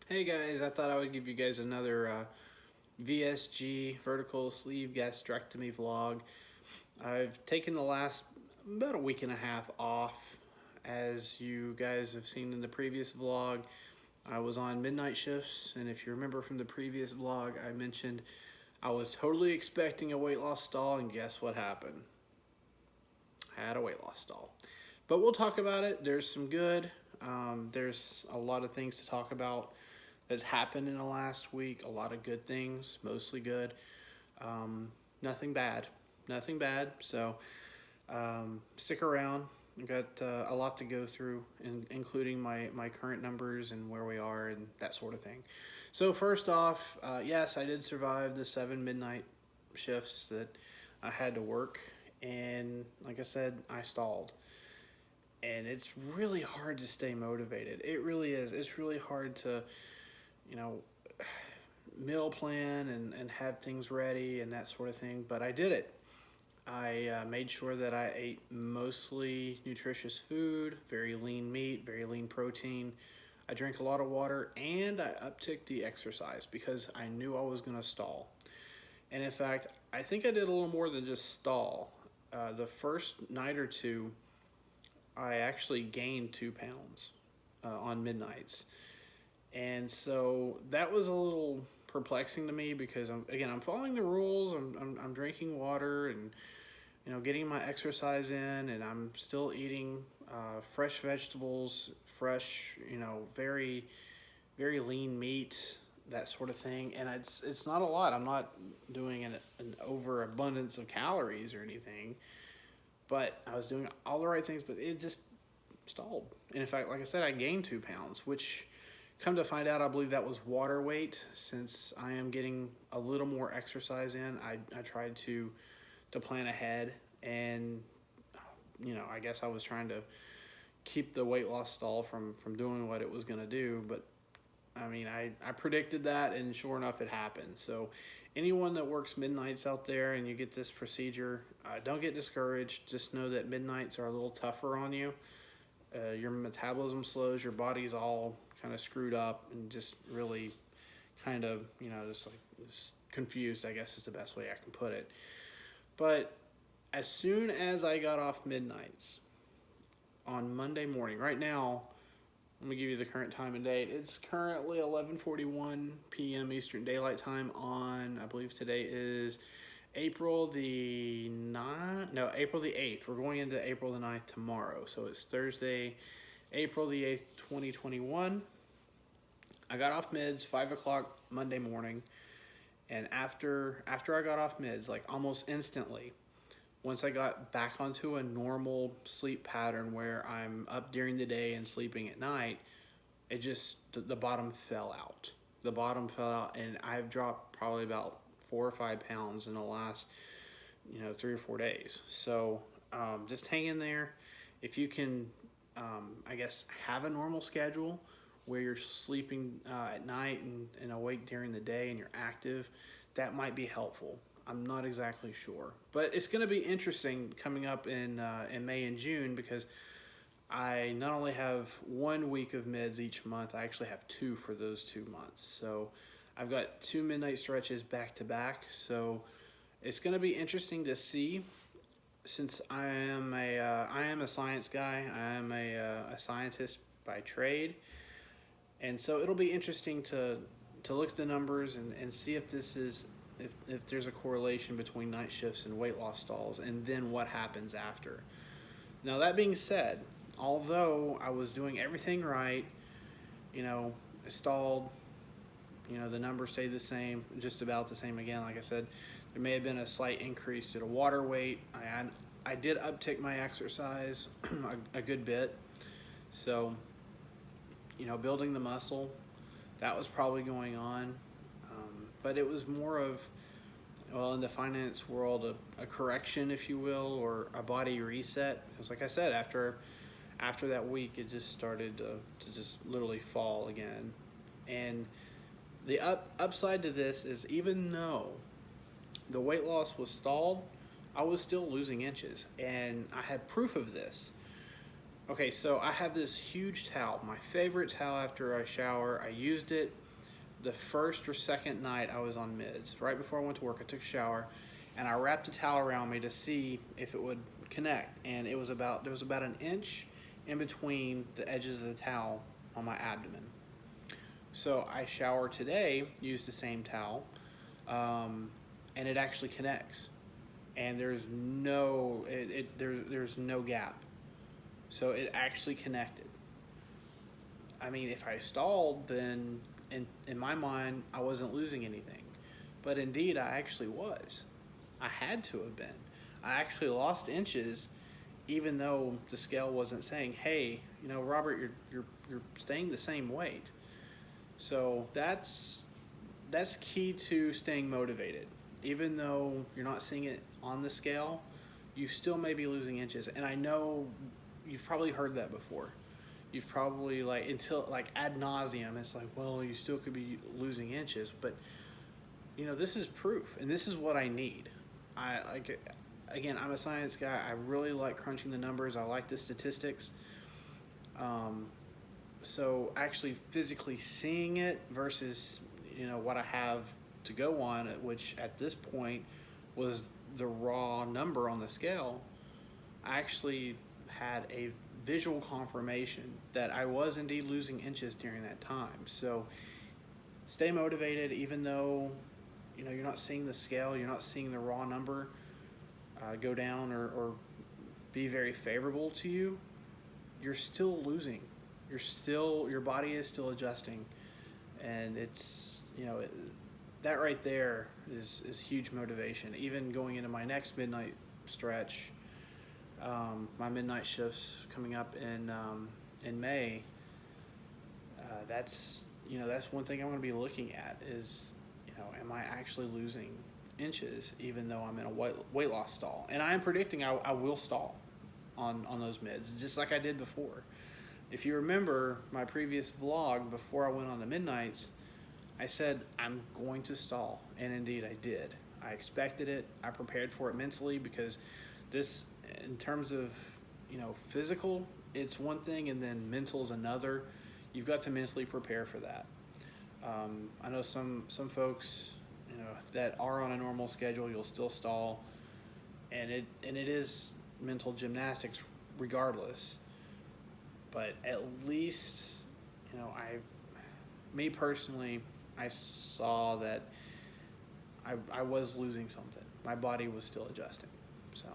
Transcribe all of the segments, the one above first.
Hey guys, I thought I would give you guys another VSG vertical sleeve gastrectomy vlog. I've taken the last about a week and a half off. As you guys have seen in the previous vlog, I was on midnight shifts, and if you remember from the previous vlog, I mentioned I was totally expecting a weight loss stall, and guess what happened? I had a weight loss stall. But we'll talk about it. There's some good. There's a lot of things to talk about that's happened in the last week. A lot of good things, mostly good. Nothing bad. Nothing bad. So stick around. I've got a lot to go through, including my current numbers and where we are and that sort of thing. So first off, yes, I did survive the 7 midnight shifts that I had to work. And like I said, I stalled. And it's really hard to stay motivated. It really is. It's really hard to, you know, meal plan and have things ready and that sort of thing. But I did it. I made sure that I ate mostly nutritious food, very lean meat, very lean protein. I drank a lot of water, and I upticked the exercise because I knew I was going to stall. And in fact, I think I did a little more than just stall. The first night or two, I actually gained 2 pounds on midnights. And so that was a little perplexing to me because I'm following the rules. I'm drinking water and getting my exercise in, and I'm still eating fresh vegetables, fresh very very lean meat, that sort of thing. And it's not a lot. I'm not doing an overabundance of calories or anything, but I was doing all the right things, but it just stalled. And in fact, like I said, I gained 2 pounds, which, come to find out, I believe that was water weight. Since I am getting a little more exercise in, I tried to plan ahead, and I guess I was trying to keep the weight loss stall from doing what it was going to do. But I mean, I predicted that, and sure enough, it happened. So anyone that works midnights out there and you get this procedure, don't get discouraged. Just know that midnights are a little tougher on you. Your metabolism slows, your body's all kind of screwed up and just really kind of, just confused, I guess is the best way I can put it. But as soon as I got off midnights on Monday morning, right now, let me give you the current time and date. It's currently 11:41 p.m. Eastern Daylight Time on, I believe today is April the 8th. We're going into April the 9th tomorrow. So it's Thursday, April the 8th, 2021. I got off mids 5 o'clock Monday morning. And after I got off mids, like almost instantly, once I got back onto a normal sleep pattern where I'm up during the day and sleeping at night, the bottom fell out. The bottom fell out, and I've dropped probably about 4 or 5 pounds in the last 3 or 4 days. So just hang in there. If you can I guess have a normal schedule where you're sleeping at night and awake during the day and you're active, that might be helpful. I'm not exactly sure, but it's going to be interesting coming up in May and June, because I not only have 1 week of mids each month, I actually have 2 for those 2 months. So I've got 2 midnight stretches back to back. So it's going to be interesting to see, since I am a science guy. I am a scientist by trade, and so it'll be interesting to look at the numbers and see if there's a correlation between night shifts and weight loss stalls, and then what happens after. Now, that being said, although I was doing everything right, I stalled, the numbers stayed the same, just about the same again. Like I said, there may have been a slight increase to the water weight. I did uptick my exercise a good bit. So, building the muscle, that was probably going on. But it was more of, well, in the finance world, a correction, if you will, or a body reset. Because like I said, after that week, it just started to just literally fall again. And the upside to this is, even though the weight loss was stalled, I was still losing inches. And I had proof of this. Okay, so I have this huge towel, my favorite towel after I shower. I used it the first or second night I was on mids. Right before I went to work, I took a shower, and I wrapped a towel around me to see if it would connect. And there was about an inch in between the edges of the towel on my abdomen. So I shower today, use the same towel, and it actually connects. And there's no gap. So it actually connected. I mean, if I stalled, then in my mind, I wasn't losing anything. But indeed, I actually was. I had to have been. I actually lost inches, even though the scale wasn't saying, "Hey, Robert, you're staying the same weight." So that's key to staying motivated. Even though you're not seeing it on the scale, you still may be losing inches. And I know you've probably heard that before. You've probably until ad nauseum, it's like, well, you still could be losing inches, but this is proof, and this is what I need. I like again, I'm a science guy. I really like crunching the numbers. I like the statistics. So actually physically seeing it versus what I have to go on, which at this point was the raw number on the scale, I actually had a visual confirmation that I was indeed losing inches during that time. So stay motivated, even though you're not seeing the scale, you're not seeing the raw number go down or be very favorable to you. You're still losing. Your body is still adjusting, and it's that right there is huge motivation. Even going into my next midnight stretch, my midnight shifts coming up in May. That's one thing I'm going to be looking at is am I actually losing inches even though I'm in a weight loss stall? And I am predicting I will stall on those mids, just like I did before. If you remember my previous vlog before I went on the midnights, I said I'm going to stall, and indeed I did. I expected it. I prepared for it mentally, because this, in terms of physical, it's one thing, and then mental is another. You've got to mentally prepare for that. I know some folks that are on a normal schedule, you'll still stall, and it is mental gymnastics regardless. But at least me personally, I saw that I was losing something. My body was still adjusting. So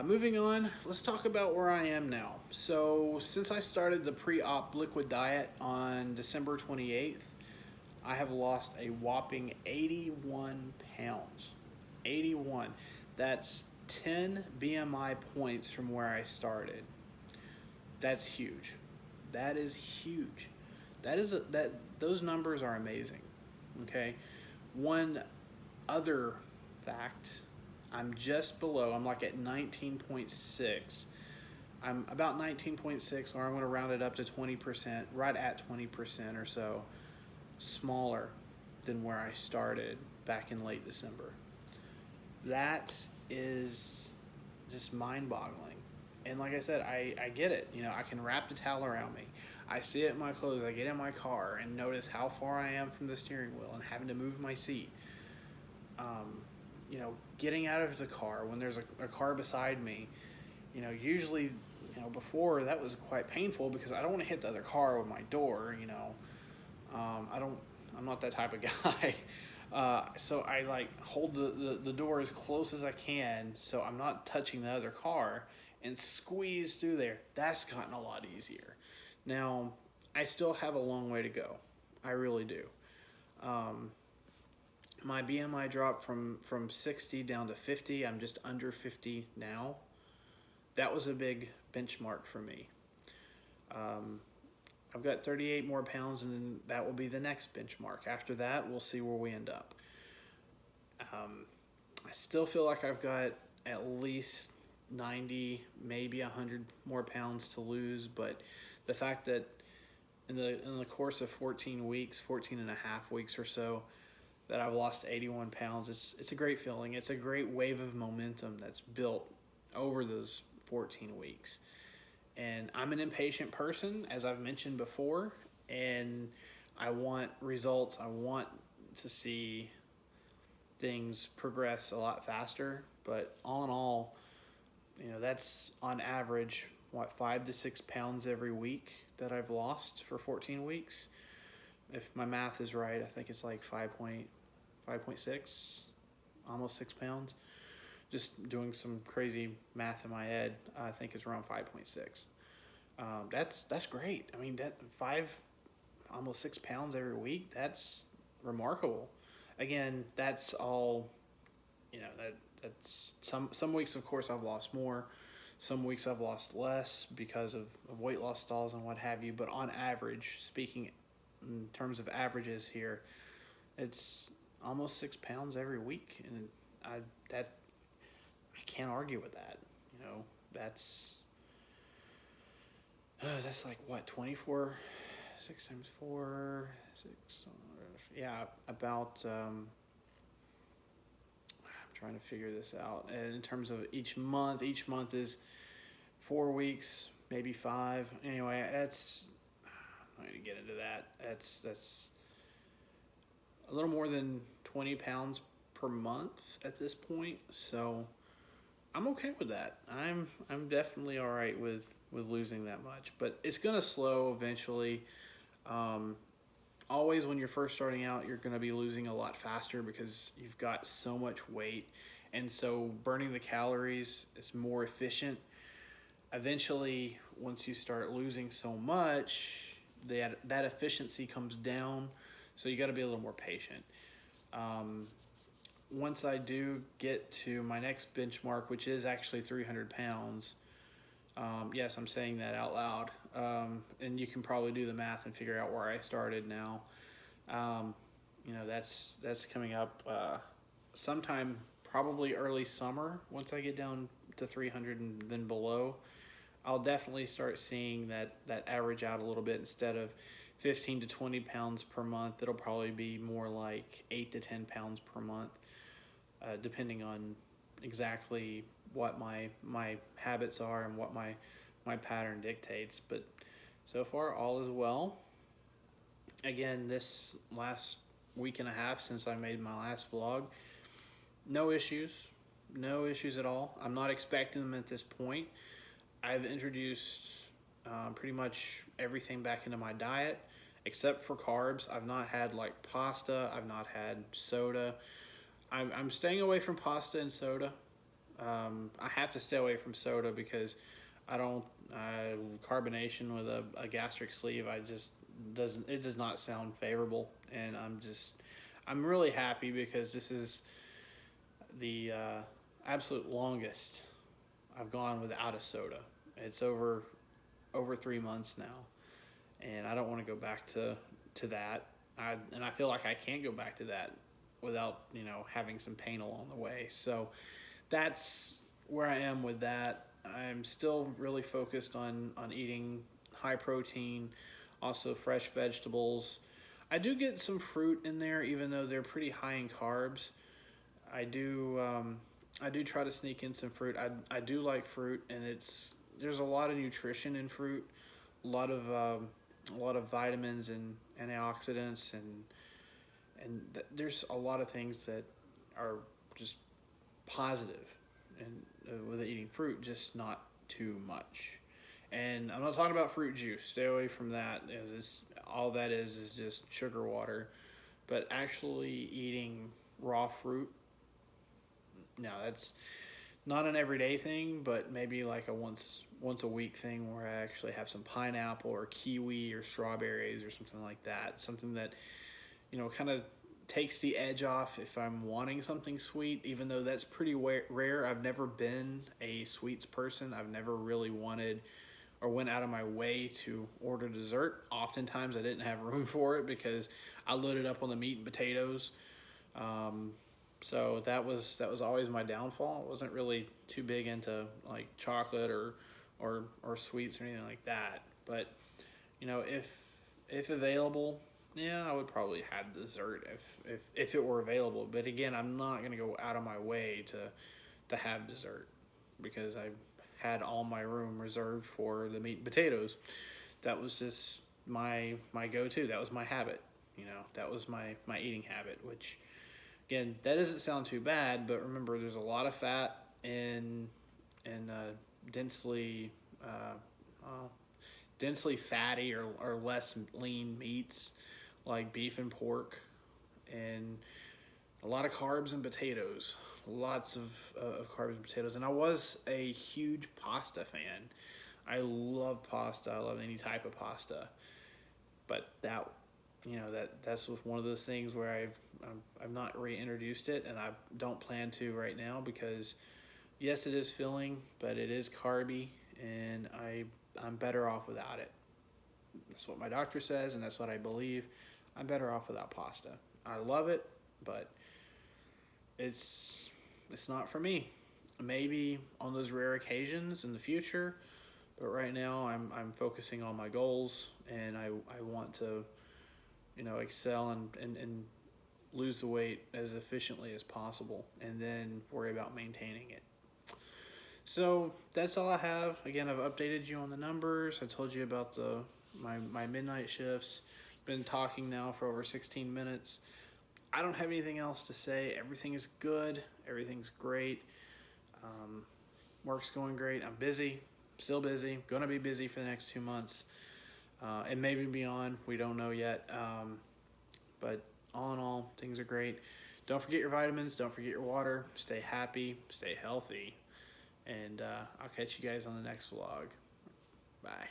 moving on, let's talk about where I am now. So since I started the pre-op liquid diet on December 28th, I have lost a whopping 81 pounds. 81. That's 10 BMI points from where I started. That's huge. That is huge. Those numbers are amazing. Okay. One other fact, I'm just below. I'm like at 19.6. I'm about 19.6, or I'm going to round it up to 20%, right at 20% or so, smaller than where I started back in late December. That is just mind-boggling. And like I said, I get it. I can wrap the towel around me. I see it in my clothes. I get in my car and notice how far I am from the steering wheel and having to move my seat. Getting out of the car when there's a car beside me, usually, before that was quite painful because I don't want to hit the other car with my door, I'm not that type of guy. So I hold the door as close as I can so I'm not touching the other car and squeeze through there. That's gotten a lot easier. Now, I still have a long way to go. I really do. My BMI dropped from 60 down to 50. I'm just under 50 now. That was a big benchmark for me. I've got 38 more pounds, and then that will be the next benchmark. After that, we'll see where we end up. I still feel like I've got at least 90, maybe 100 more pounds to lose, but the fact that in the course of 14 and a half weeks or so, that I've lost 81 pounds, it's a great feeling. It's a great wave of momentum that's built over those 14 weeks. And I'm an impatient person, as I've mentioned before, and I want results. I want to see things progress a lot faster. But all in all, that's on average, what, 5 to 6 pounds every week that I've lost for 14 weeks. If my math is right, I think it's like 5.6, almost 6 pounds. Just doing some crazy math in my head, I think it's around 5.6. That's great. I mean, that almost 6 pounds every week. That's remarkable. Again, that's all. That's some weeks, of course, I've lost more. Some weeks I've lost less because of weight loss stalls and what have you. But on average, speaking in terms of averages here, it's almost 6 pounds every week, and I can't argue with that. That's like what, 24, 6 times 4, 6. Yeah, about. I'm trying to figure this out. And in terms of each month is 4 weeks, maybe 5. Anyway, I'm not gonna get into that. That's a little more than 20 pounds per month at this point. So I'm okay with that. I'm definitely all right with losing that much, but it's gonna slow eventually. Always when you're first starting out, you're gonna be losing a lot faster because you've got so much weight, and so burning the calories is more efficient. Eventually, once you start losing so much, that efficiency comes down. So you got to be a little more patient. Once I do get to my next benchmark, which is actually 300 pounds, yes, I'm saying that out loud, and you can probably do the math and figure out where I started now. That's coming up sometime probably early summer. Once I get down to 300 and then below, I'll definitely start seeing that average out a little bit. Instead of 15 to 20 pounds per month, it'll probably be more like 8 to 10 pounds per month, depending on exactly what my habits are and what my pattern dictates. But so far, all is well. Again, this last week and a half since I made my last vlog, no issues at all. I'm not expecting them at this point. I've introduced pretty much everything back into my diet except for carbs. I've not had like pasta. I've not had soda. I'm staying away from pasta and soda. I have to stay away from soda because I don't carbonation with a gastric sleeve. It does not sound favorable, and I'm really happy because this is the absolute longest I've gone without a soda. It's over 3 months now, and I don't want to go back to that. And I feel like I can't go back to that without having some pain along the way. So that's where I am with that. I'm still really focused on eating high protein, also fresh vegetables. I do get some fruit in there, even though they're pretty high in carbs. I do try to sneak in some fruit. I do like fruit, and there's a lot of nutrition in fruit, a lot of vitamins and antioxidants, and there's a lot of things that are just positive, and with eating fruit, just not too much. And I'm not talking about fruit juice. Stay away from that. All that is just sugar water. But actually eating raw fruit, no, that's not an everyday thing, but maybe like a once a week thing where I actually have some pineapple or kiwi or strawberries or something like that. Something that, kind of takes the edge off if I'm wanting something sweet, even though that's pretty rare. I've never been a sweets person. I've never really wanted or went out of my way to order dessert. Oftentimes I didn't have room for it because I loaded up on the meat and potatoes. So that was always my downfall. I wasn't really too big into like chocolate or sweets or anything like that. But if available, yeah, I would probably have dessert if it were available. But again, I'm not gonna go out of my way to have dessert because had all my room reserved for the meat and potatoes. That was just my go-to. That was my habit. You know, that was my eating habit, which, again, that doesn't sound too bad, but remember, there's a lot of fat in densely densely fatty or less lean meats like beef and pork, and a lot of carbs and potatoes. Lots of carbs and potatoes. And I was a huge pasta fan. I love pasta. I love any type of pasta. But that, that's one of those things where I've not reintroduced it, and I don't plan to right now because, yes, it is filling, but it is carby, and I'm better off without it. That's what my doctor says, and that's what I believe. I'm better off without pasta. I love it, but it's not for me. Maybe on those rare occasions in the future, but right now I'm focusing on my goals, and I want to, excel and lose the weight as efficiently as possible, and then worry about maintaining it. So that's all I have. Again, I've updated you on the numbers. I told you about my midnight shifts. Been talking now for over 16 minutes. I don't have anything else to say. Everything is good. Everything's great. Work's going great. I'm busy. Still busy. Going to be busy for the next 2 months. And maybe beyond. We don't know yet. But all in all, things are great. Don't forget your vitamins. Don't forget your water. Stay happy. Stay healthy. And I'll catch you guys on the next vlog. Bye.